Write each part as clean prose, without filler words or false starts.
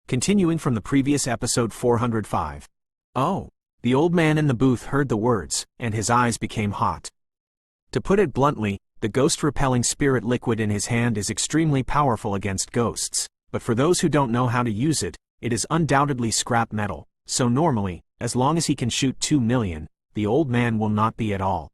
Continuing from the previous episode 405. Oh. The old man in the booth heard the words, and his eyes became hot. To put it bluntly, the ghost-repelling spirit liquid in his hand is extremely powerful against ghosts, but for those who don't know how to use it, it is undoubtedly scrap metal, so normally, as long as he can shoot 2 million, the old man will not be at all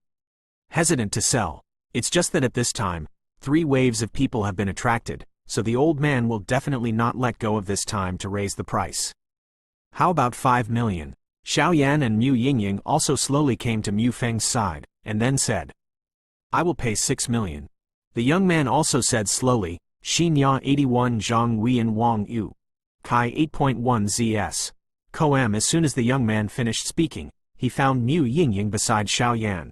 hesitant to sell. It's just that at this time, 3 waves of people have been attracted, so the old man will definitely not let go of this time to raise the price. How about 5 million? Xiaoyan and Mu Yingying also slowly came to Mu Feng's side, and then said, I will pay 6 million. The young man also said slowly, Xinya 81 Zhang Huiyan Wang Yu. Kai 8.1 ZS. Koam. As soon as the young man finished speaking, he found Mu Yingying beside Xiaoyan.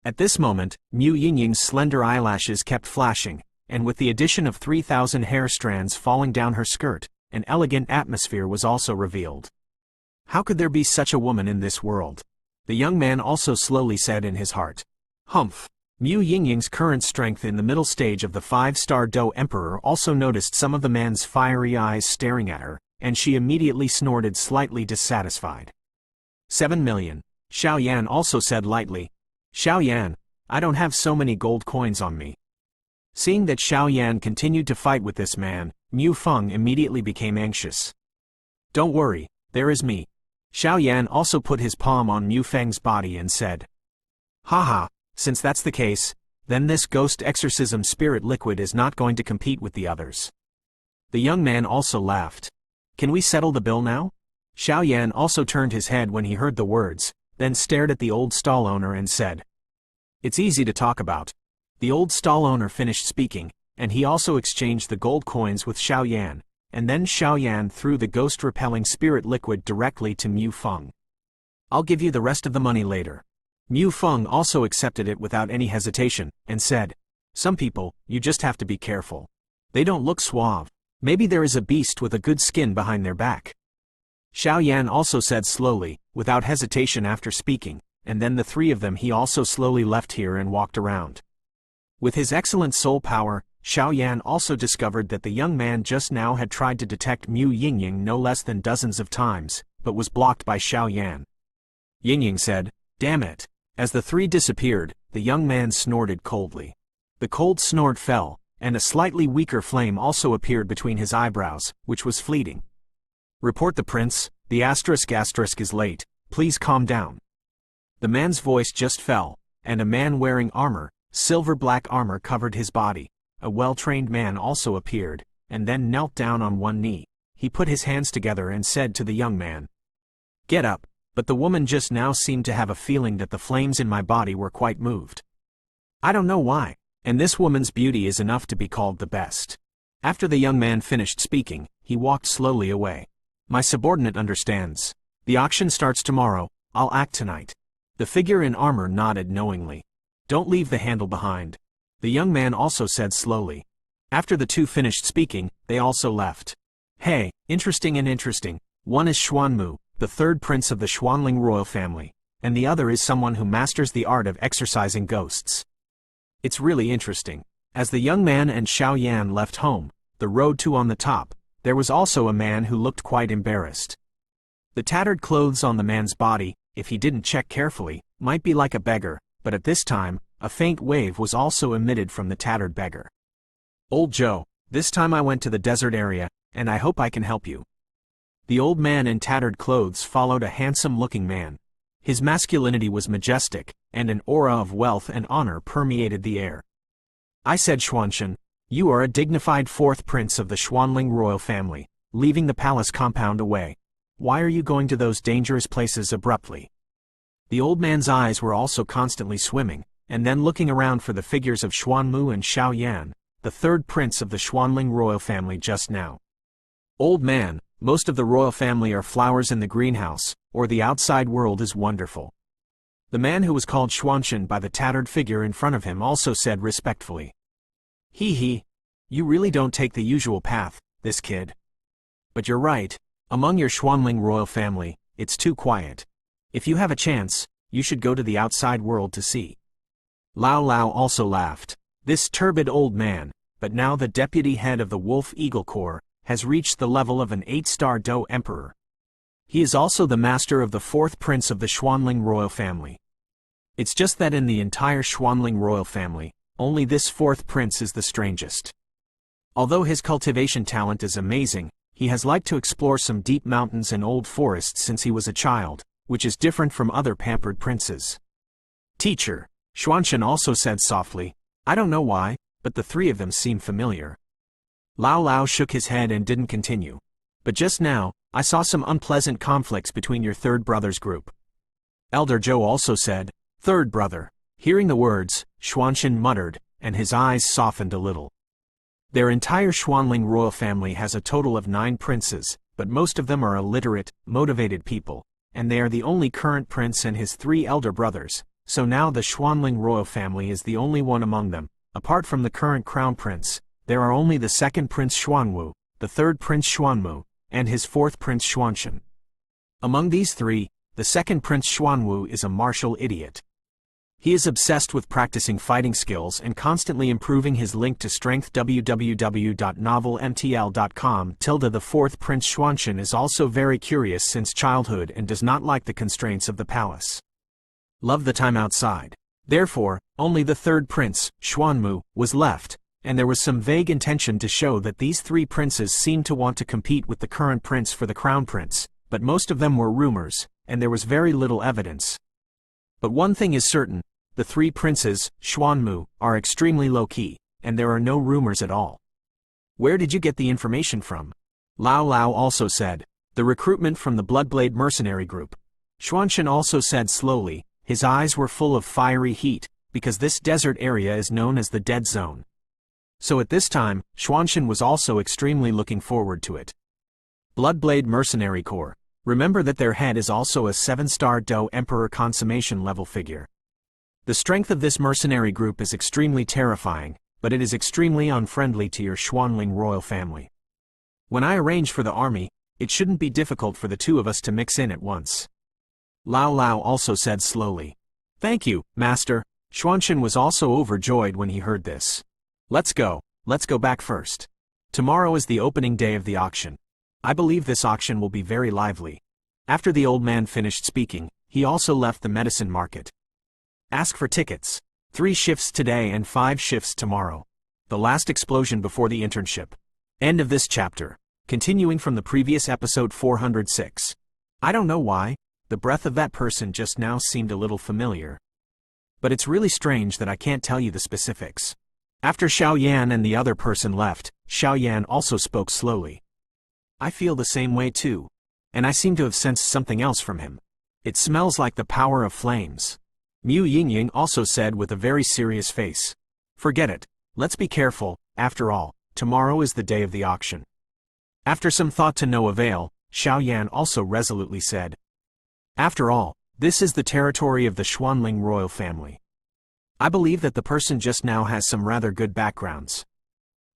At this moment, Mu Yingying's slender eyelashes kept flashing, and with the addition of 3,000 hair strands falling down her skirt, an elegant atmosphere was also revealed. How could there be such a woman in this world? The young man also slowly said in his heart. Humph. Mu Yingying's current strength in the middle stage of the 5-star Dou Emperor also noticed some of the man's fiery eyes staring at her, and she immediately snorted, slightly dissatisfied. 7 million. Xiaoyan also said lightly. Xiaoyan, I don't have so many gold coins on me. Seeing that Xiaoyan continued to fight with this man, Mu Feng immediately became anxious. Don't worry, there is me. Xiaoyan also put his palm on Mu Feng's body and said. Haha, since that's the case, then this ghost exorcism spirit liquid is not going to compete with the others. The young man also laughed. Can we settle the bill now? Xiaoyan also turned his head when he heard the words, then stared at the old stall owner and said. It's easy to talk about. The old stall owner finished speaking, and he also exchanged the gold coins with Xiaoyan, and then Xiaoyan threw the ghost-repelling spirit liquid directly to Mu Feng. I'll give you the rest of the money later. Mu Feng also accepted it without any hesitation, and said, Some people, you just have to be careful. They don't look suave. Maybe there is a beast with a good skin behind their back. Xiaoyan also said slowly, without hesitation after speaking, and then the 3 of them he also slowly left here and walked around. With his excellent soul power, Xiaoyan also discovered that the young man just now had tried to detect Mu Yingying no less than dozens of times, but was blocked by Xiaoyan. Yingying said, Damn it. As the 3 disappeared, the young man snorted coldly. The cold snort fell, and a slightly weaker flame also appeared between his eyebrows, which was fleeting. Report the prince, the asterisk is late, please calm down. The man's voice just fell, and a man wearing armor, silver-black armor covered his body. A well-trained man also appeared, and then knelt down on one knee. He put his hands together and said to the young man, Get up, but the woman just now seemed to have a feeling that the flames in my body were quite moved. I don't know why, and this woman's beauty is enough to be called the best. After the young man finished speaking, he walked slowly away. My subordinate understands. The auction starts tomorrow, I'll act tonight. The figure in armor nodded knowingly. Don't leave the handle behind. The young man also said slowly. After the 2 finished speaking, they also left. Hey, interesting. One is Xuanmu, the 3rd prince of the Xuanling royal family, and the other is someone who masters the art of exorcising ghosts. It's really interesting. As the young man and Xiaoyan left home, the road to on the top, there was also a man who looked quite embarrassed. The tattered clothes on the man's body, if he didn't check carefully, might be like a beggar, but at this time, a faint wave was also emitted from the tattered beggar. Old Joe, this time I went to the desert area, and I hope I can help you. The old man in tattered clothes followed a handsome-looking man. His masculinity was majestic, and an aura of wealth and honor permeated the air. I said, Xuanshan, you are a dignified 4th prince of the Xuanling royal family, leaving the palace compound away. Why are you going to those dangerous places abruptly? The old man's eyes were also constantly swimming, and then looking around for the figures of Xuanmu and Xiaoyan, the 3rd prince of the Xuanling royal family just now. Old man, most of the royal family are flowers in the greenhouse, or the outside world is wonderful. The man who was called Xuanshan by the tattered figure in front of him also said respectfully. He, you really don't take the usual path, this kid. But you're right, among your Xuanling royal family, it's too quiet. If you have a chance, you should go to the outside world to see. Lao Lao also laughed. This turbid old man, but now the deputy head of the Wolf Eagle Corps, has reached the level of an 8-star Do Emperor. He is also the master of the 4th prince of the Xuanling royal family. It's just that in the entire Xuanling royal family, only this 4th prince is the strangest. Although his cultivation talent is amazing, he has liked to explore some deep mountains and old forests since he was a child, which is different from other pampered princes. Teacher, Xuanshan also said softly, I don't know why, but the three of them seem familiar. Lao Lao shook his head and didn't continue. But just now, I saw some unpleasant conflicts between your third brother's group. Elder Zhou also said, Third brother. Hearing the words, Xuanshan muttered, and his eyes softened a little. Their entire Xuanling royal family has a total of 9 princes, but most of them are illiterate, motivated people, and they are the only current prince and his 3 elder brothers, so now the Xuanling royal family is the only one among them. Apart from the current crown prince, there are only the 2nd prince Xuanmu, the 3rd prince Xuanmu, and his 4th prince Xuanshan. Among these 3, the 2nd prince Xuanmu is a martial idiot. He is obsessed with practicing fighting skills and constantly improving his link to strength. www.novelmtl.com. The 4th prince Xuanshan is also very curious since childhood and does not like the constraints of the palace. Love the time outside. Therefore, only the 3rd prince, Xuanmu, was left, and there was some vague intention to show that these 3 princes seemed to want to compete with the current prince for the crown prince, but most of them were rumors, and there was very little evidence. But one thing is certain, the 3 princes, Xuanmu, are extremely low-key, and there are no rumors at all. Where did you get the information from? Lao Lao also said, the recruitment from the Bloodblade mercenary group. Xuanshan also said slowly, his eyes were full of fiery heat, because this desert area is known as the Dead Zone. So at this time, Xuanshan was also extremely looking forward to it. Bloodblade Mercenary Corps. Remember that their head is also a 7-star Do Emperor consummation level figure. The strength of this mercenary group is extremely terrifying, but it is extremely unfriendly to your Xuanling royal family. When I arrange for the army, it shouldn't be difficult for the 2 of us to mix in at once. Lao Lao also said slowly. Thank you, Master. Xuanshan was also overjoyed when he heard this. Let's go back first. Tomorrow is the opening day of the auction. I believe this auction will be very lively. After the old man finished speaking, he also left the medicine market. Ask for tickets. 3 shifts today and 5 shifts tomorrow. The last explosion before the internship. End of this chapter. Continuing from the previous episode 406. I don't know why, the breath of that person just now seemed a little familiar. But it's really strange that I can't tell you the specifics. After Xiao Yan and the other person left, Xiao Yan also spoke slowly. I feel the same way too. And I seem to have sensed something else from him. It smells like the power of flames. Mu Yingying also said with a very serious face. Forget it. Let's be careful, after all, tomorrow is the day of the auction. After some thought to no avail, Xiao Yan also resolutely said. After all, this is the territory of the Xuanling royal family. I believe that the person just now has some rather good backgrounds.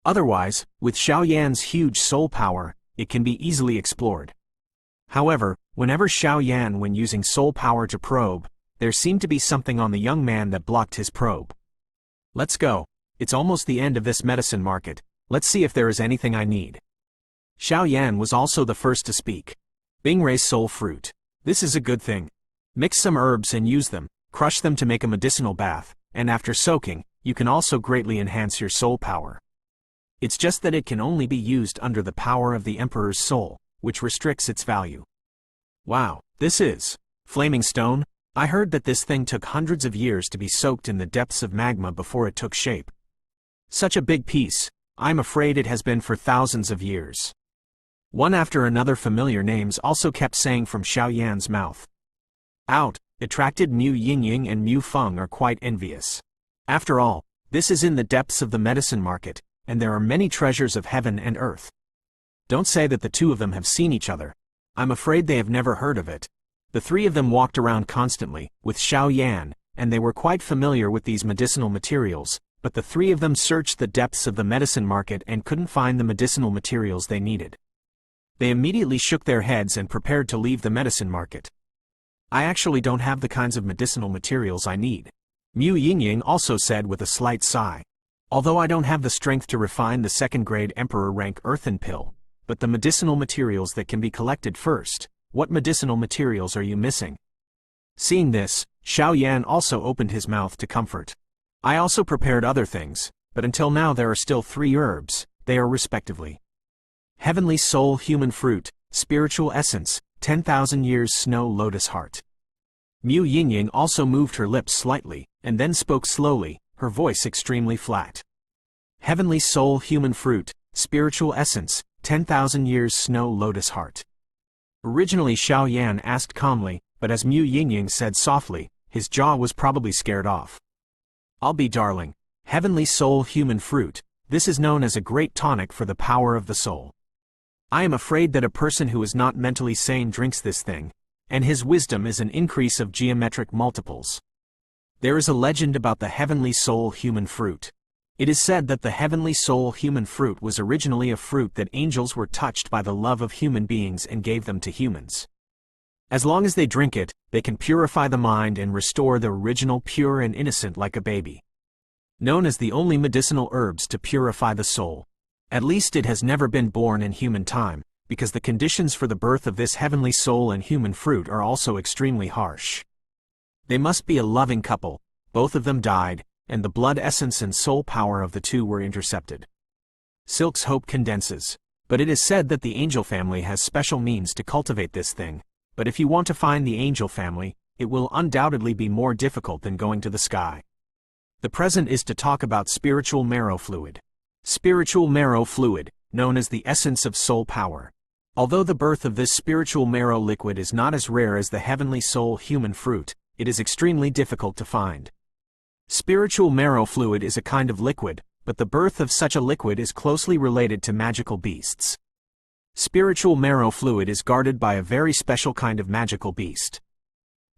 Otherwise, with Xiao Yan's huge soul power, it can be easily explored. However, whenever Xiao Yan when using soul power to probe, there seemed to be something on the young man that blocked his probe. Let's go. It's almost the end of this medicine market. Let's see if there is anything I need. Xiao Yan was also the first to speak. Bingrei's soul fruit. This is a good thing. Mix some herbs and use them, crush them to make a medicinal bath, and after soaking, you can also greatly enhance your soul power. It's just that it can only be used under the power of the Emperor's soul, which restricts its value. Wow, this is flaming stone? I heard that this thing took hundreds of years to be soaked in the depths of magma before it took shape. Such a big piece, I'm afraid it has been for thousands of years. One after another familiar names also kept saying from Xiao Yan's mouth. Out, attracted Mu Yingying and Mu Feng are quite envious. After all, this is in the depths of the medicine market, and there are many treasures of heaven and earth. Don't say that the 2 of them have seen each other. I'm afraid they have never heard of it. The 3 of them walked around constantly, with Xiao Yan, and they were quite familiar with these medicinal materials, but the 3 of them searched the depths of the medicine market and couldn't find the medicinal materials they needed. They immediately shook their heads and prepared to leave the medicine market. I actually don't have the kinds of medicinal materials I need. Mu Yingying also said with a slight sigh. Although I don't have the strength to refine the 2nd-grade Emperor rank earthen pill, but the medicinal materials that can be collected first. What medicinal materials are you missing? Seeing this, Xiaoyan also opened his mouth to comfort. I also prepared other things, but until now there are still 3 herbs. They are respectively Heavenly Soul Human Fruit, Spiritual Essence, 10,000 Years Snow Lotus Heart. Mu Yingying also moved her lips slightly, and then spoke slowly, her voice extremely flat. Heavenly Soul Human Fruit, Spiritual Essence, 10,000 Years Snow Lotus Heart. Originally Xiaoyan asked calmly, but as Mu Yingying said softly, his jaw was probably scared off. I'll be darling. Heavenly Soul Human Fruit, this is known as a great tonic for the power of the soul. I am afraid that a person who is not mentally sane drinks this thing, and his wisdom is an increase of geometric multiples. There is a legend about the Heavenly Soul Human Fruit. It is said that the Heavenly Soul Human Fruit was originally a fruit that angels were touched by the love of human beings and gave them to humans. As long as they drink it, they can purify the mind and restore the original pure and innocent like a baby. Known as the only medicinal herbs to purify the soul. At least it has never been born in human time, because the conditions for the birth of this heavenly soul and human fruit are also extremely harsh. They must be a loving couple, both of them died, and the blood essence and soul power of the 2 were intercepted. Silk's hope condenses. But it is said that the angel family has special means to cultivate this thing, but if you want to find the angel family, it will undoubtedly be more difficult than going to the sky. The present is to talk about spiritual marrow fluid. Spiritual marrow fluid, known as the essence of soul power. Although the birth of this spiritual marrow liquid is not as rare as the heavenly soul human fruit, it is extremely difficult to find. Spiritual marrow fluid is a kind of liquid, but the birth of such a liquid is closely related to magical beasts. Spiritual marrow fluid is guarded by a very special kind of magical beast.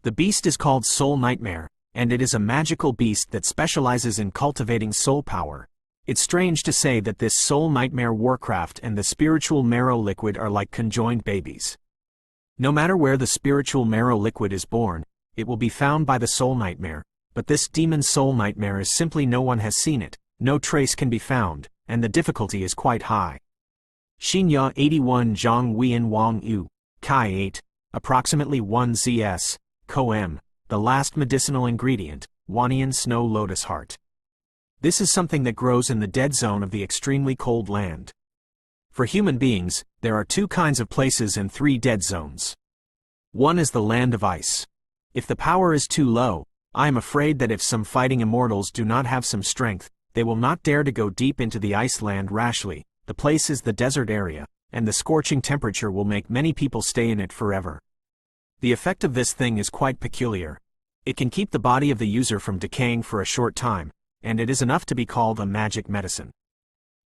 The beast is called Soul Nightmare, and it is a magical beast that specializes in cultivating soul power. It's strange to say that this Soul Nightmare Warcraft and the spiritual marrow liquid are like conjoined babies. No matter where the spiritual marrow liquid is born, it will be found by the Soul Nightmare, but this demon Soul Nightmare is simply no one has seen it, no trace can be found, and the difficulty is quite high. Xinya 81 Zhang Huiyan Wang Yu, Kai 8, approximately 1 ZS, Coem, the last medicinal ingredient, Wanian Snow Lotus Heart. This is something that grows in the dead zone of the extremely cold land. For human beings, there are 2 kinds of places and 3 dead zones. One is the land of ice. If the power is too low, I am afraid that if some fighting immortals do not have some strength, they will not dare to go deep into the ice land rashly. The place is the desert area, and the scorching temperature will make many people stay in it forever. The effect of this thing is quite peculiar. It can keep the body of the user from decaying for a short time, and it is enough to be called a magic medicine.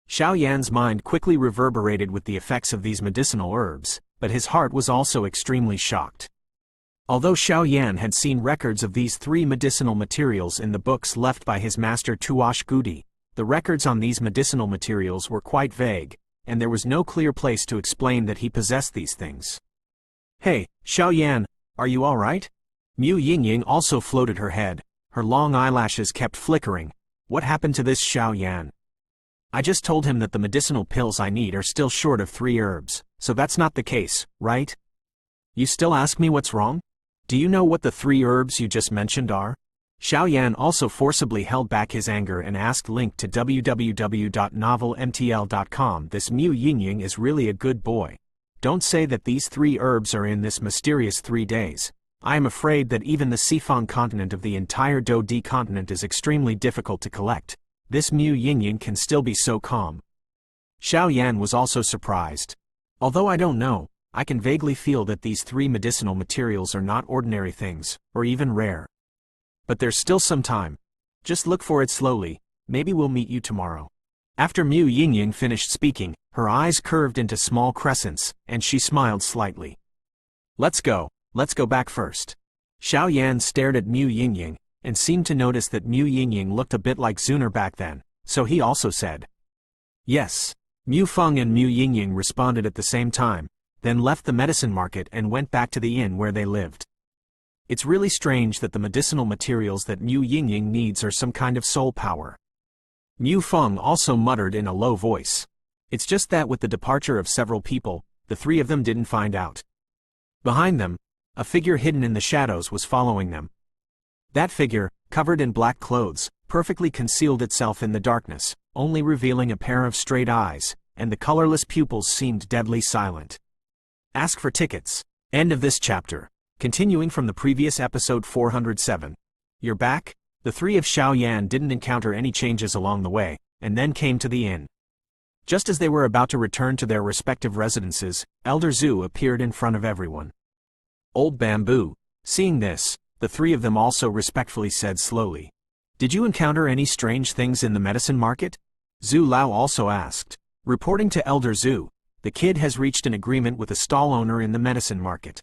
Xiaoyan's mind quickly reverberated with the effects of these medicinal herbs, but his heart was also extremely shocked. Although Xiaoyan had seen records of these 3 medicinal materials in the books left by his master Tuosh Gudi, the records on these medicinal materials were quite vague, and there was no clear place to explain that he possessed these things. Hey, Xiaoyan, are you all right? Mu Yingying also floated her head, her long eyelashes kept flickering. What happened to this Xiaoyan? I just told him that the medicinal pills I need are still short of 3 herbs, so that's not the case, right? You still ask me what's wrong? Do you know what the 3 herbs you just mentioned are? Xiaoyan also forcibly held back his anger and asked link to www.novelmtl.com. This Mu Yingying is really a good boy. Don't say that these 3 herbs are in this mysterious 3 days. I am afraid that even the Sifang continent of the entire Do-D continent is extremely difficult to collect. This Mu Yingying can still be so calm. Xiaoyan was also surprised. Although I don't know, I can vaguely feel that these 3 medicinal materials are not ordinary things, or even rare. But there's still some time. Just look for it slowly, maybe we'll meet you tomorrow. After Mu Yingying finished speaking, her eyes curved into small crescents, and she smiled slightly. Let's go back first. Xiaoyan stared at Mu Yingying, and seemed to notice that Mu Yingying looked a bit like Zuner back then, so he also said, yes. Mu Feng and Mu Yingying responded at the same time, then left the medicine market and went back to the inn where they lived. It's really strange that the medicinal materials that Mu Yingying needs are some kind of soul power. Mu Feng also muttered in a low voice. It's just that with the departure of several people, the three of them didn't find out. Behind them, a figure hidden in the shadows was following them. That figure, covered in black clothes, perfectly concealed itself in the darkness, only revealing a pair of straight eyes, and the colorless pupils seemed deadly silent. Ask for tickets. End of this chapter. Continuing from the previous episode 407. You're back? The three of Xiaoyan didn't encounter any changes along the way, and then came to the inn. Just as they were about to return to their respective residences, Elder Zhu appeared in front of everyone. Old Bamboo. Seeing this, the three of them also respectfully said slowly, "Did you encounter any strange things in the medicine market?" Zhu Lao also asked. Reporting to Elder Zhu, the kid has reached an agreement with a stall owner in the medicine market.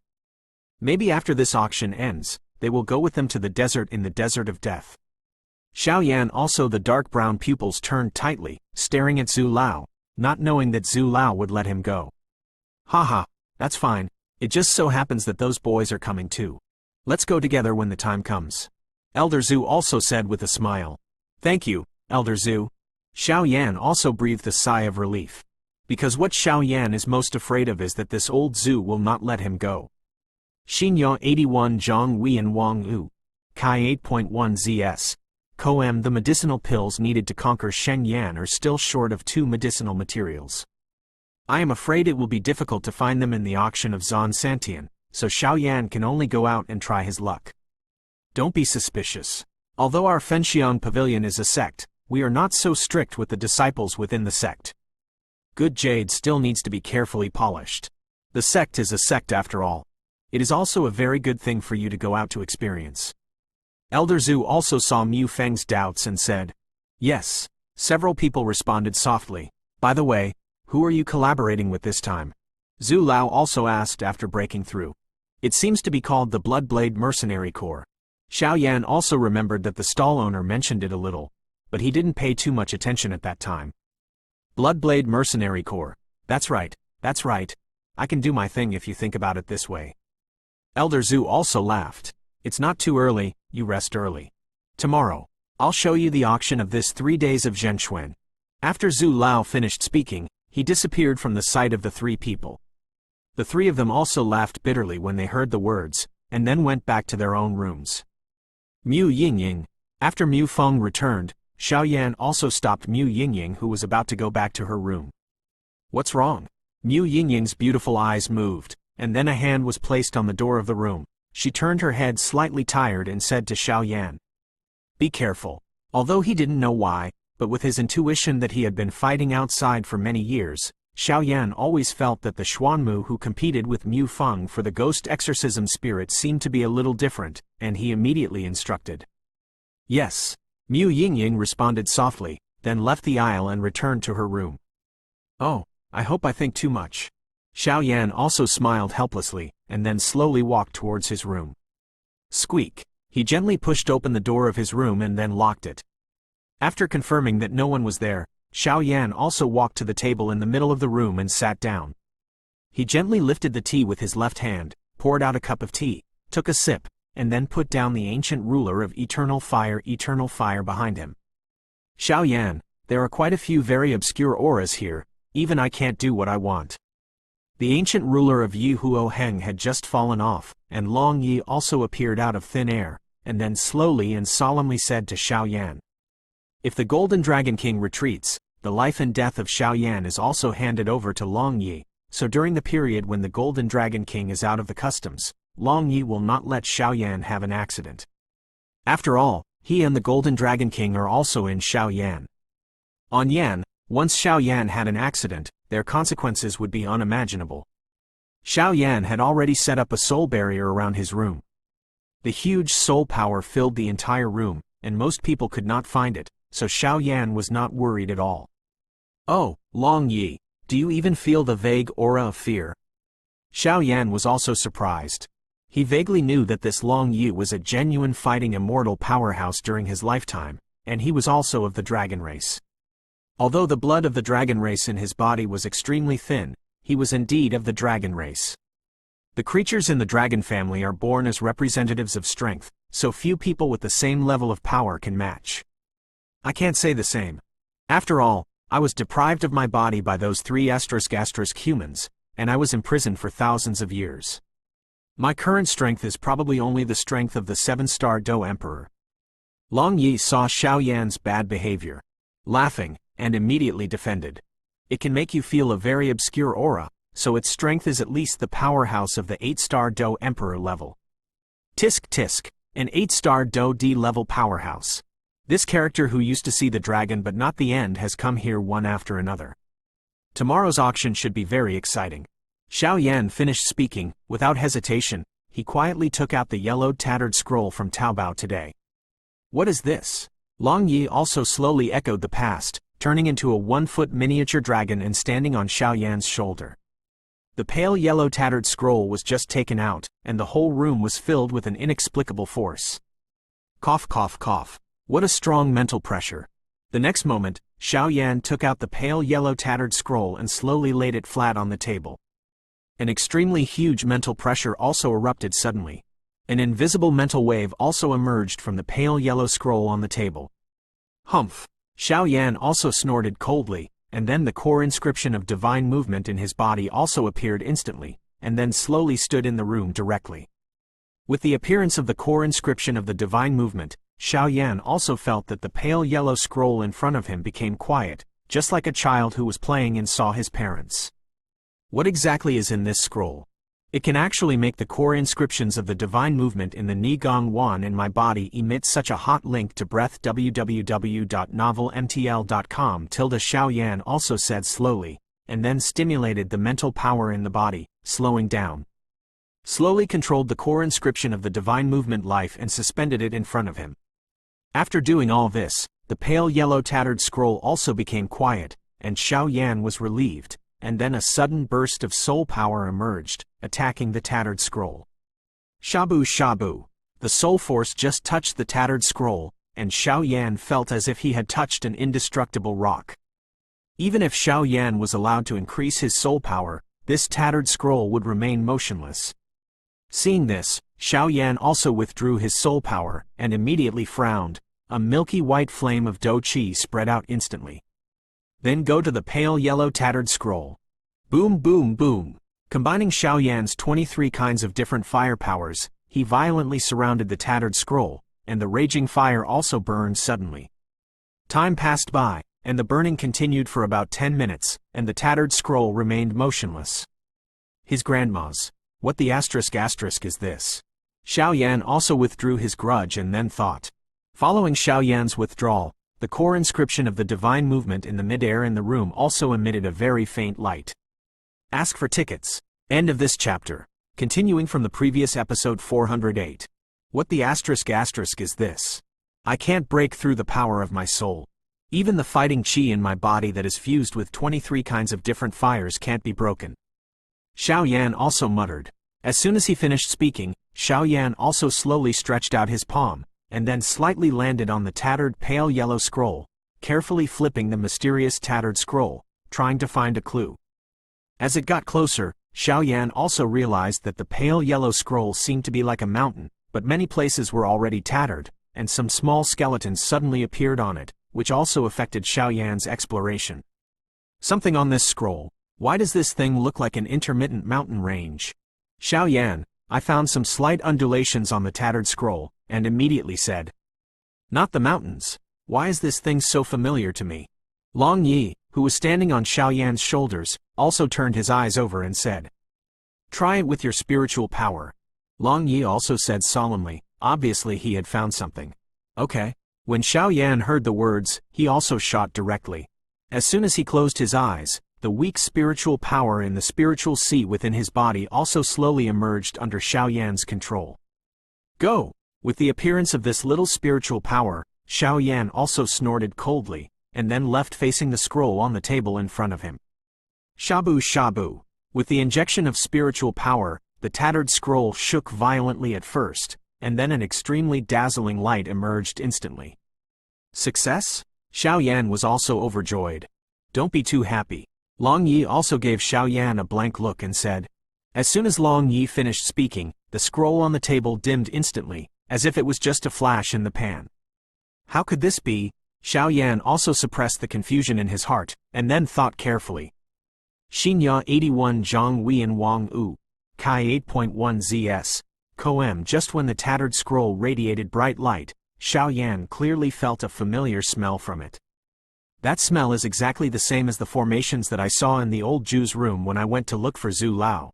Maybe after this auction ends, they will go with them to the desert in the desert of death. Xiaoyan also the dark brown pupils turned tightly, staring at Zhu Lao, not knowing that Zhu Lao would let him go. Haha, that's fine, it just so happens that those boys are coming too. Let's go together when the time comes. Elder Zhu also said with a smile. Thank you, Elder Zhu. Xiaoyan also breathed a sigh of relief. Because what Xiaoyan is most afraid of is that this old Zhu will not let him go. Xinyan 81 Zhang Wei and Wang Yu. Kai 8.1 ZS. Koem the medicinal pills needed to conquer Shengyan are still short of 2 medicinal materials. I am afraid it will be difficult to find them in the auction of Zhan Santian, so Xiaoyan can only go out and try his luck. Don't be suspicious. Although our Fenxiang pavilion is a sect, we are not so strict with the disciples within the sect. Good jade still needs to be carefully polished. The sect is a sect after all. It is also a very good thing for you to go out to experience. Elder Zhu also saw Mu Feng's doubts and said, yes. Several people responded softly. By the way, who are you collaborating with this time? Zhu Lao also asked after breaking through. It seems to be called the Bloodblade Mercenary Corps. Xiaoyan also remembered that the stall owner mentioned it a little, but he didn't pay too much attention at that time. Bloodblade Mercenary Corps. That's right, that's right. I can do my thing if you think about it this way. Elder Zhu also laughed. It's not too early, you rest early. Tomorrow, I'll show you the auction of this 3 days of Zhenxuan. After Zhu Lao finished speaking, he disappeared from the sight of the three people. The three of them also laughed bitterly when they heard the words, and then went back to their own rooms. Mu Yingying. After Mu Feng returned, Xiaoyan also stopped Mu Yingying who was about to go back to her room. What's wrong? Mu Yingying's beautiful eyes moved, and then a hand was placed on the door of the room. She turned her head slightly tired and said to Xiaoyan, "Be careful." Although he didn't know why, but with his intuition that he had been fighting outside for many years, Xiaoyan always felt that the Xuanmu who competed with Mu Feng for the ghost exorcism spirit seemed to be a little different, and he immediately instructed. Yes. Mu Yingying responded softly, then left the aisle and returned to her room. Oh, I hope I think too much. Xiaoyan also smiled helplessly, and then slowly walked towards his room. Squeak. He gently pushed open the door of his room and then locked it. After confirming that no one was there, Xiaoyan also walked to the table in the middle of the room and sat down. He gently lifted the tea with his left hand, poured out a cup of tea, took a sip, and then put down the ancient ruler of eternal fire behind him. Xiaoyan, there are quite a few very obscure auras here, even I can't do what I want. The ancient ruler of Yi Huo Heng had just fallen off, and Long Yi also appeared out of thin air, and then slowly and solemnly said to Xiaoyan, "If the Golden Dragon King retreats, the life and death of Xiaoyan is also handed over to Long Yi, so during the period when the Golden Dragon King is out of the customs, Long Yi will not let Xiaoyan have an accident. After all, he and the Golden Dragon King are also in Xiaoyan. On Yan, once Xiaoyan had an accident, their consequences would be unimaginable." Xiaoyan had already set up a soul barrier around his room. The huge soul power filled the entire room, and most people could not find it, so Xiaoyan was not worried at all. "Oh, Long Yi, do you even feel the vague aura of fear?" Xiaoyan was also surprised. He vaguely knew that this Long Yi was a genuine fighting immortal powerhouse during his lifetime, and he was also of the dragon race. Although the blood of the dragon race in his body was extremely thin, he was indeed of the dragon race. The creatures in the dragon family are born as representatives of strength, so few people with the same level of power can match. I can't say the same. After all, I was deprived of my body by those three ** humans, and I was imprisoned for thousands of years. My current strength is probably only the strength of the 7-star Do Emperor. Long Yi saw Xiao Yan's bad behavior, laughing, and immediately defended. It can make you feel a very obscure aura, so its strength is at least the powerhouse of the 8-star Do Emperor level. Tisk tisk, an 8-star Do D level powerhouse. This character who used to see the dragon but not the end has come here one after another. Tomorrow's auction should be very exciting. Xiao Yan finished speaking. Without hesitation, he quietly took out the yellowed tattered scroll from Taobao today. What is this? Long Yi also slowly echoed the past, turning into a 1-foot miniature dragon and standing on Xiao Yan's shoulder. The pale yellow tattered scroll was just taken out, and the whole room was filled with an inexplicable force. Cough cough cough. What a strong mental pressure. The next moment, Xiao Yan took out the pale yellow tattered scroll and slowly laid it flat on the table. An extremely huge mental pressure also erupted suddenly. An invisible mental wave also emerged from the pale yellow scroll on the table. Humph! Xiao Yan also snorted coldly, and then the core inscription of divine movement in his body also appeared instantly, and then slowly stood in the room directly. With the appearance of the core inscription of the divine movement, Xiao Yan also felt that the pale yellow scroll in front of him became quiet, just like a child who was playing and saw his parents. What exactly is in this scroll? It can actually make the core inscriptions of the divine movement in the Nigong Wan in my body emit such a hot link to breath. www.novelmtl.com. Xiao Yan also said slowly, and then stimulated the mental power in the body, slowing down. Slowly controlled the core inscription of the divine movement life and suspended it in front of him. After doing all this, the pale yellow tattered scroll also became quiet, and Xiao Yan was relieved, and then a sudden burst of soul power emerged, attacking the tattered scroll. Shabu shabu. The soul force just touched the tattered scroll, and Xiao Yan felt as if he had touched an indestructible rock. Even if Xiao Yan was allowed to increase his soul power, this tattered scroll would remain motionless. Seeing this, Xiao Yan also withdrew his soul power, and immediately frowned. A milky white flame of Do Qi spread out instantly. Then go to the pale yellow tattered scroll. Boom boom boom. Combining Xiao Yan's 23 kinds of different fire powers, he violently surrounded the tattered scroll, and the raging fire also burned suddenly. Time passed by, and the burning continued for about 10 minutes, and the tattered scroll remained motionless. His grandma's. What the ** is this? Xiao Yan also withdrew his grudge and then thought. Following Xiao Yan's withdrawal, the core inscription of the divine movement in the mid-air in the room also emitted a very faint light. Ask for tickets. End of this chapter. Continuing from the previous episode 408. What the ** is this? I can't break through the power of my soul. Even the fighting qi in my body that is fused with 23 kinds of different fires can't be broken. Xiao Yan also muttered. As soon as he finished speaking, Xiao Yan also slowly stretched out his palm, and then slightly landed on the tattered pale yellow scroll, carefully flipping the mysterious tattered scroll, trying to find a clue. As it got closer, Xiao Yan also realized that the pale yellow scroll seemed to be like a mountain, but many places were already tattered, and some small skeletons suddenly appeared on it, which also affected Xiao Yan's exploration. Something on this scroll. Why does this thing look like an intermittent mountain range? Xiao Yan, I found some slight undulations on the tattered scroll, and immediately said. Not the mountains. Why is this thing so familiar to me? Long Yi, who was standing on Xiao Yan's shoulders, also turned his eyes over and said. Try it with your spiritual power. Long Yi also said solemnly, obviously he had found something. Okay. When Xiao Yan heard the words, he also shot directly. As soon as he closed his eyes, the weak spiritual power in the spiritual sea within his body also slowly emerged under Xiao Yan's control. Go! With the appearance of this little spiritual power, Xiao Yan also snorted coldly, and then left facing the scroll on the table in front of him. Shabu shabu. With the injection of spiritual power, the tattered scroll shook violently at first, and then an extremely dazzling light emerged instantly. Success? Xiao Yan was also overjoyed. Don't be too happy. Long Yi also gave Xiao Yan a blank look and said. As soon as Long Yi finished speaking, the scroll on the table dimmed instantly, as if it was just a flash in the pan. How could this be? Xiaoyan also suppressed the confusion in his heart, and then thought carefully. Xinya 81 Zhang Weian Wang U, Kai 8.1 ZS, Koem. Just when the tattered scroll radiated bright light, Xiaoyan clearly felt a familiar smell from it. That smell is exactly the same as the formations that I saw in the old Jew's room when I went to look for Zhu Lao.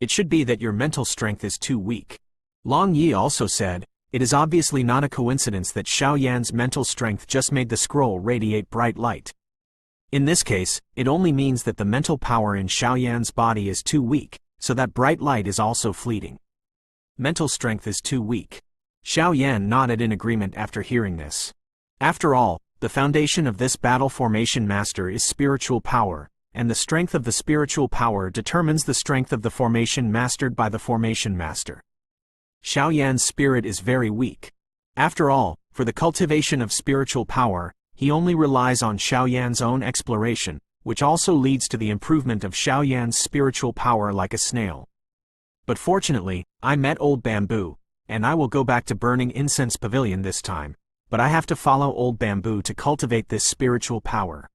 It should be that your mental strength is too weak. Long Yi also said, it is obviously not a coincidence that Xiaoyan's mental strength just made the scroll radiate bright light. In this case, it only means that the mental power in Xiaoyan's body is too weak, so that bright light is also fleeting. Mental strength is too weak. Xiaoyan nodded in agreement after hearing this. After all, the foundation of this battle formation master is spiritual power, and the strength of the spiritual power determines the strength of the formation mastered by the formation master. Xiaoyan's spirit is very weak. After all, for the cultivation of spiritual power, he only relies on Xiaoyan's own exploration, which also leads to the improvement of Xiaoyan's spiritual power like a snail. But fortunately, I met Old Bamboo, and I will go back to Burning Incense Pavilion this time, but I have to follow Old Bamboo to cultivate this spiritual power.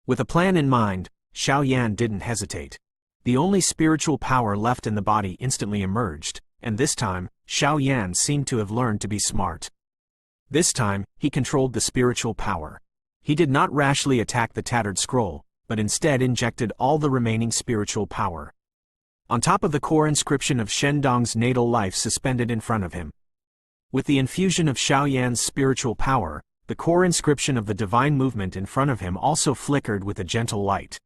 With a plan in mind, Xiaoyan didn't hesitate. The only spiritual power left in the body instantly emerged, and this time, Xiaoyan seemed to have learned to be smart. This time, he controlled the spiritual power. He did not rashly attack the tattered scroll, but instead injected all the remaining spiritual power. On top of the core inscription of Shendong's natal life suspended in front of him. With the infusion of Xiaoyan's spiritual power, the core inscription of the divine movement in front of him also flickered with a gentle light.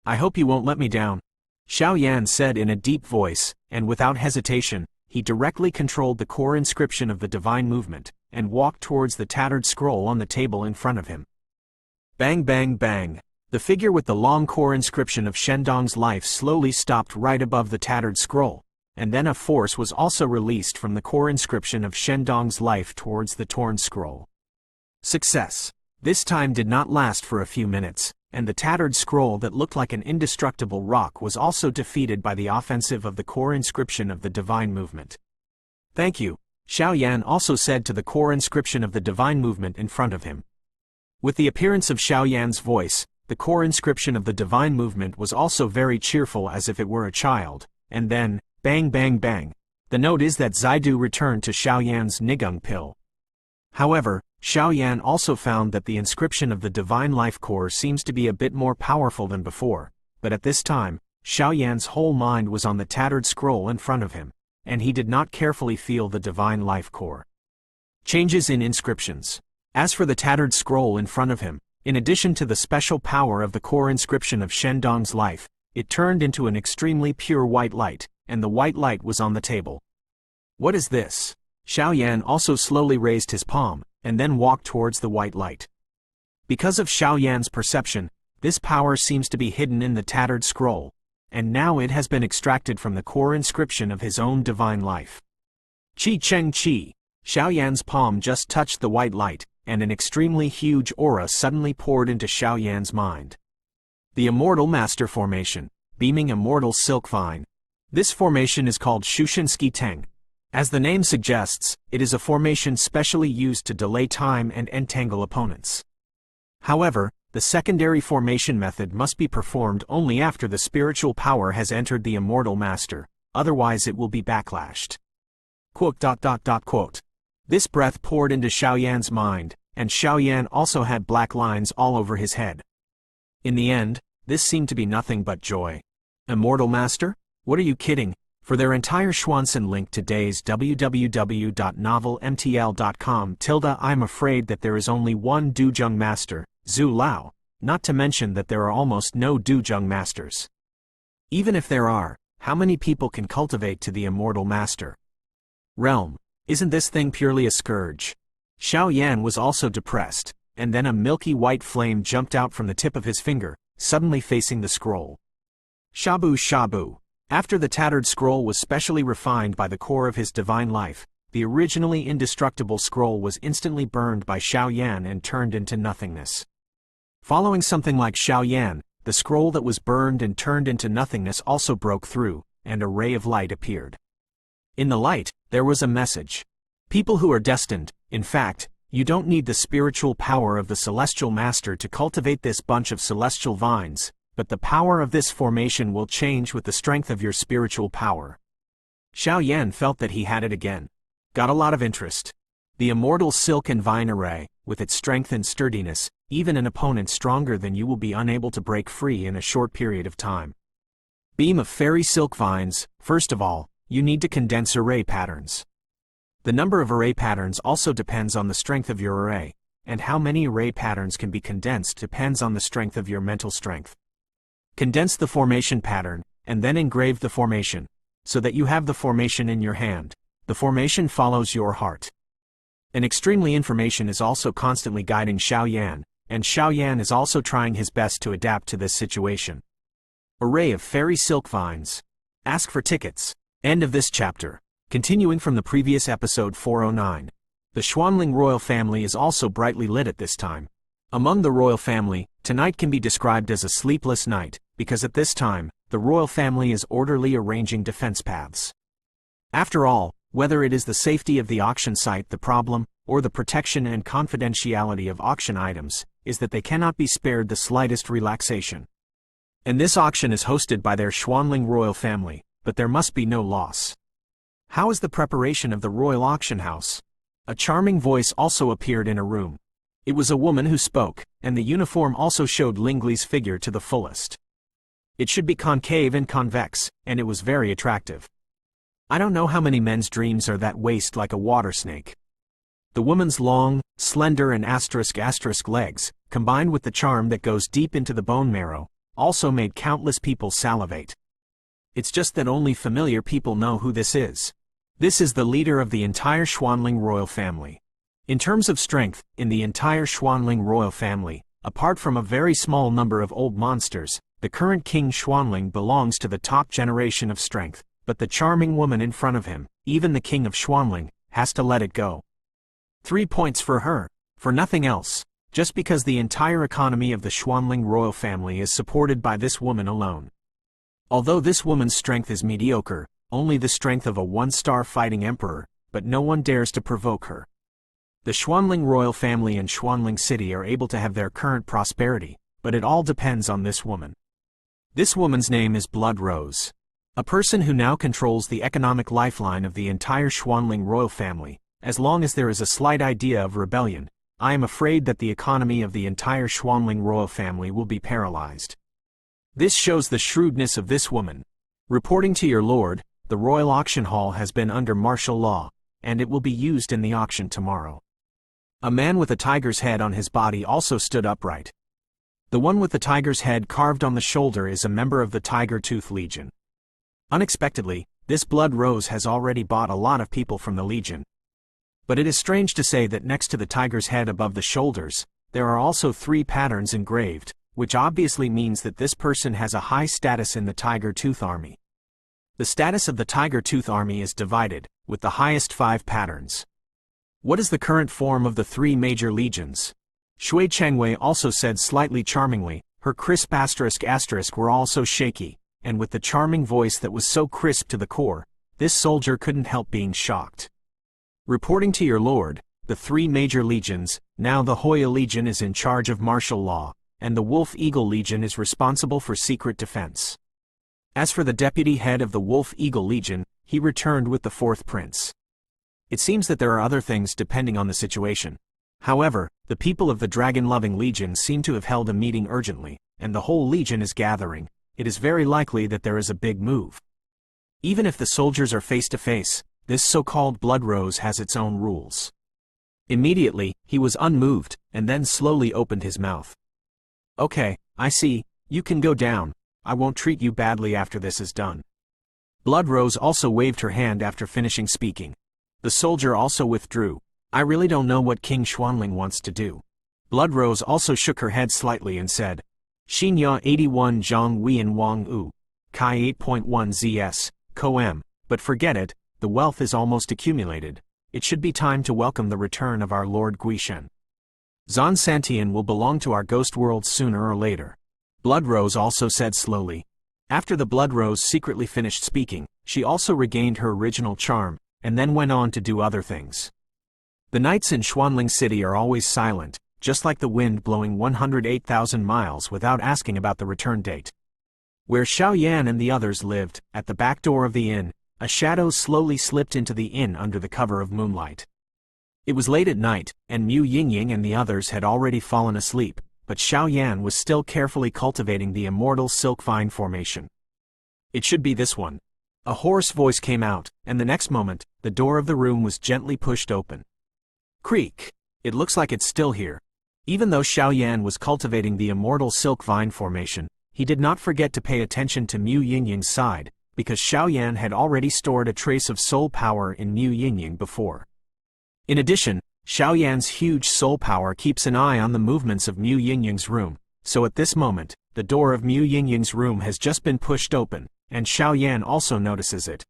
I hope you won't let me down, Xiaoyan said in a deep voice, and without hesitation, he directly controlled the core inscription of the divine movement, and walked towards the tattered scroll on the table in front of him. Bang bang bang! The figure with the long core inscription of Shendong's life slowly stopped right above the tattered scroll, and then a force was also released from the core inscription of Shendong's life towards the torn scroll. Success! This time did not last for a few minutes, and the tattered scroll that looked like an indestructible rock was also defeated by the offensive of the core inscription of the divine movement. Thank you, Xiaoyan also said to the core inscription of the divine movement in front of him. With the appearance of Xiaoyan's voice, the core inscription of the divine movement was also very cheerful as if it were a child, and then, bang bang bang, the note is that Zaidu returned to Xiaoyan's Nigung pill. However, Xiaoyan also found that the inscription of the divine life core seems to be a bit more powerful than before, but at this time, Xiaoyan's whole mind was on the tattered scroll in front of him, and he did not carefully feel the divine life core. Changes in inscriptions. As for the tattered scroll in front of him, in addition to the special power of the core inscription of Shendong's life, it turned into an extremely pure white light, and the white light was on the table. What is this? Xiaoyan also slowly raised his palm, and then walked towards the white light. Because of Xiaoyan's perception, this power seems to be hidden in the tattered scroll, and now it has been extracted from the core inscription of his own divine life. Qi Cheng Qi! Xiaoyan's palm just touched the white light, and an extremely huge aura suddenly poured into Xiaoyan's mind. The Immortal Master Formation, beaming immortal silk vine. This formation is called Shushinsky Teng. As the name suggests, it is a formation specially used to delay time and entangle opponents. However, the secondary formation method must be performed only after the spiritual power has entered the Immortal Master, otherwise it will be backlashed. Quote. This breath poured into Xiaoyan's mind, and Xiaoyan also had black lines all over his head. In the end, this seemed to be nothing but joy. Immortal Master? What are you kidding? For their entire Xuansan link today's www.novelmtl.com. I'm afraid that there is only one Duzheng Master, Zhu Lao, not to mention that there are almost no Duzheng Masters. Even if there are, how many people can cultivate to the Immortal Master? Realm, isn't this thing purely a scourge? Xiaoyan was also depressed, and then a milky white flame jumped out from the tip of his finger, suddenly facing the scroll. Shabu Shabu. After the tattered scroll was specially refined by the core of his divine life, the originally indestructible scroll was instantly burned by Xiaoyan and turned into nothingness. Following something like Xiaoyan, the scroll that was burned and turned into nothingness also broke through, and a ray of light appeared. In the light, there was a message. People who are destined, in fact, You don't need the spiritual power of the celestial master to cultivate this bunch of celestial vines, but the power of this formation will change with the strength of your spiritual power. Xiaoyan felt that he had it again. Got a lot of interest. The immortal silk and vine array, with its strength and sturdiness, even an opponent stronger than you will be unable to break free in a short period of time. Beam of fairy silk vines. First of all, you need to condense array patterns. The number of array patterns also depends on the strength of your array, and how many array patterns can be condensed depends on the strength of your mental strength. Condense the formation pattern, and then engrave the formation, so that you have the formation in your hand. The formation follows your heart. And extremely information is also constantly guiding Xiaoyan, and Xiaoyan is also trying his best to adapt to this situation. Array of fairy silk vines. Ask for tickets. End of this chapter. Continuing from the previous episode 409. The Xuanling royal family is also brightly lit at this time. Among the royal family, tonight can be described as a sleepless night, because at this time, the royal family is orderly arranging defense paths. After all, whether it is the safety of the auction site the problem, or the protection and confidentiality of auction items, is that they cannot be spared the slightest relaxation. And this auction is hosted by their Xuanling royal family, but there must be no loss. How is the preparation of the royal auction house? A charming voice also appeared in a room. It was a woman who spoke, and the uniform also showed Lingli's figure to the fullest. It should be concave and convex, and it was very attractive. I don't know how many men's dreams are that waist like a water snake. The woman's long, slender and asterisk legs, combined with the charm that goes deep into the bone marrow, also made countless people salivate. It's just that only familiar people know who this is. This is the leader of the entire Xuanling royal family. In terms of strength, in the entire Xuanling royal family, apart from a very small number of old monsters, the current King Xuanling belongs to the top generation of strength, but the charming woman in front of him, even the King of Xuanling, has to let it go. 3 points for her, for nothing else, just because the entire economy of the Xuanling royal family is supported by this woman alone. Although this woman's strength is mediocre, only the strength of a one-star fighting emperor, but no one dares to provoke her. The Xuanling royal family and Xuanling city are able to have their current prosperity, but it all depends on this woman. This woman's name is Blood Rose. A person who now controls the economic lifeline of the entire Xuanling royal family. As long as there is a slight idea of rebellion, I am afraid that the economy of the entire Xuanling royal family will be paralyzed. This shows the shrewdness of this woman. Reporting to your lord, the royal auction hall has been under martial law, and it will be used in the auction tomorrow. A man with a tiger's head on his body also stood upright. The one with the tiger's head carved on the shoulder is a member of the Tiger Tooth Legion. Unexpectedly, this Blood Rose has already bought a lot of people from the Legion. But it is strange to say that next to the tiger's head above the shoulders, there are also 3 patterns engraved, which obviously means that this person has a high status in the Tiger Tooth Army. The status of the Tiger Tooth Army is divided, with the highest 5 patterns. What is the current form of the 3 major legions? Shui Chengwei also said slightly charmingly. Her crisp asterisk were all so shaky, and with the charming voice that was so crisp to the core, this soldier couldn't help being shocked. Reporting to your lord, the 3 major legions, now the Hoya Legion is in charge of martial law, and the Wolf Eagle Legion is responsible for secret defense. As for the deputy head of the Wolf Eagle Legion, he returned with the 4th prince. It seems that there are other things depending on the situation. However, the people of the dragon-loving legion seem to have held a meeting urgently, and the whole legion is gathering. It is very likely that there is a big move. Even if the soldiers are face to face, this so-called Blood Rose has its own rules. Immediately, he was unmoved, and then slowly opened his mouth. Okay, I see, you can go down. I won't treat you badly after this is done. Blood Rose also waved her hand after finishing speaking. The soldier also withdrew. I really don't know what King Xuanling wants to do. Blood Rose also shook her head slightly and said, Xinya 81 Zhang Wian Wang U, Kai 8.1 ZS, Koem, but forget it, the wealth is almost accumulated. It should be time to welcome the return of our Lord Guishen. Zan Santian will belong to our ghost world sooner or later. Blood Rose also said slowly. After the Blood Rose secretly finished speaking, she also regained her original charm, and then went on to do other things. The nights in Xuanling City are always silent, just like the wind blowing 108,000 miles without asking about the return date. Where Xiaoyan and the others lived, at the back door of the inn, a shadow slowly slipped into the inn under the cover of moonlight. It was late at night, and Mu Yingying and the others had already fallen asleep, but Xiaoyan was still carefully cultivating the immortal silk vine formation. It should be this one. A hoarse voice came out, and the next moment, the door of the room was gently pushed open. Creak! It looks like it's still here. Even though Xiaoyan was cultivating the immortal silk vine formation, he did not forget to pay attention to Mu Yingying's side, because Xiaoyan had already stored a trace of soul power in Mu Yingying before. In addition, Xiaoyan's huge soul power keeps an eye on the movements of Mu Yingying's room, so at this moment, the door of Mu Yingying's room has just been pushed open, and Xiaoyan also notices it.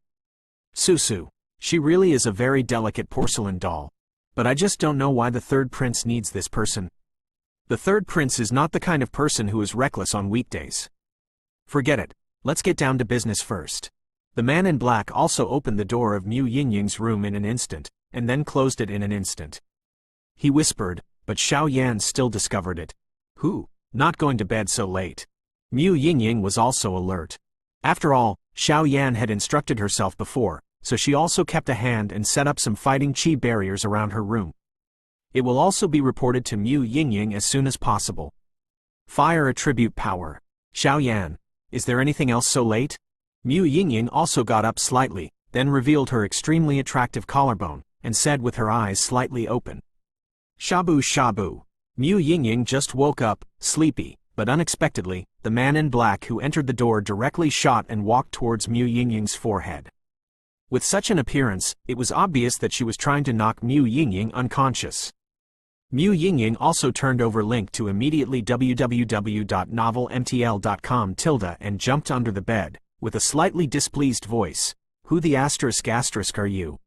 Susu. She really is a very delicate porcelain doll. But I just don't know why the third prince needs this person. The third prince is not the kind of person who is reckless on weekdays. Forget it, let's get down to business first. The man in black also opened the door of Mu Yingying's room in an instant, and then closed it in an instant. He whispered, but Xiaoyan still discovered it. Who? Not going to bed so late. Mu Yingying was also alert. After all, Xiaoyan had instructed herself before, so she also kept a hand and set up some fighting chi barriers around her room. It will also be reported to Mu Yingying as soon as possible. Fire attribute power. Xiaoyan, is there anything else so late? Mu Yingying also got up slightly, then revealed her extremely attractive collarbone, and said with her eyes slightly open. Shabu shabu. Mu Yingying just woke up, sleepy, but unexpectedly, the man in black who entered the door directly shot and walked towards Mu Yingying's forehead. With such an appearance, it was obvious that she was trying to knock Mu Yingying unconscious. Mu Yingying also turned over link to immediately www.novelmtl.com and jumped under the bed, with a slightly displeased voice. Who the asterisk are you?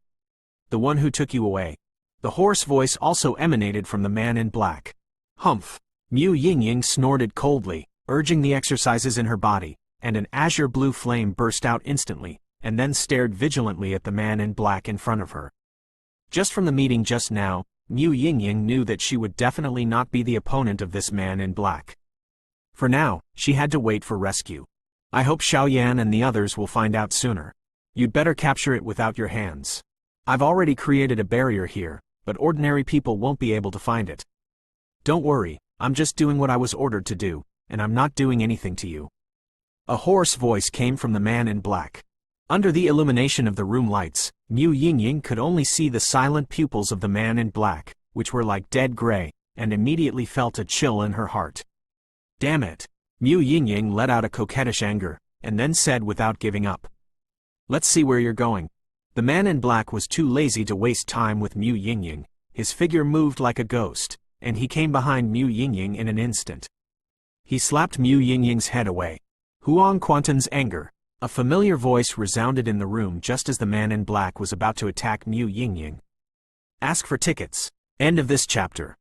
The one who took you away. The hoarse voice also emanated from the man in black. Humph! Mu Yingying snorted coldly, urging the exercises in her body, and an azure blue flame burst out instantly, and then stared vigilantly at the man in black in front of her. Just from the meeting just now, Mu Yingying knew that she would definitely not be the opponent of this man in black. For now, she had to wait for rescue. I hope Xiaoyan and the others will find out sooner. You'd better capture it without your hands. I've already created a barrier here, but ordinary people won't be able to find it. Don't worry, I'm just doing what I was ordered to do, and I'm not doing anything to you. A hoarse voice came from the man in black. Under the illumination of the room lights, Mu Yingying could only see the silent pupils of the man in black, which were like dead gray, and immediately felt a chill in her heart. Damn it! Mu Yingying let out a coquettish anger, and then said without giving up. Let's see where you're going. The man in black was too lazy to waste time with Mu Yingying. His figure moved like a ghost, and he came behind Mu Yingying in an instant. He slapped Mu Yingying's head away. Huang Quantan's anger. A familiar voice resounded in the room just as the man in black was about to attack Mu Yingying. Ask for tickets. End of this chapter.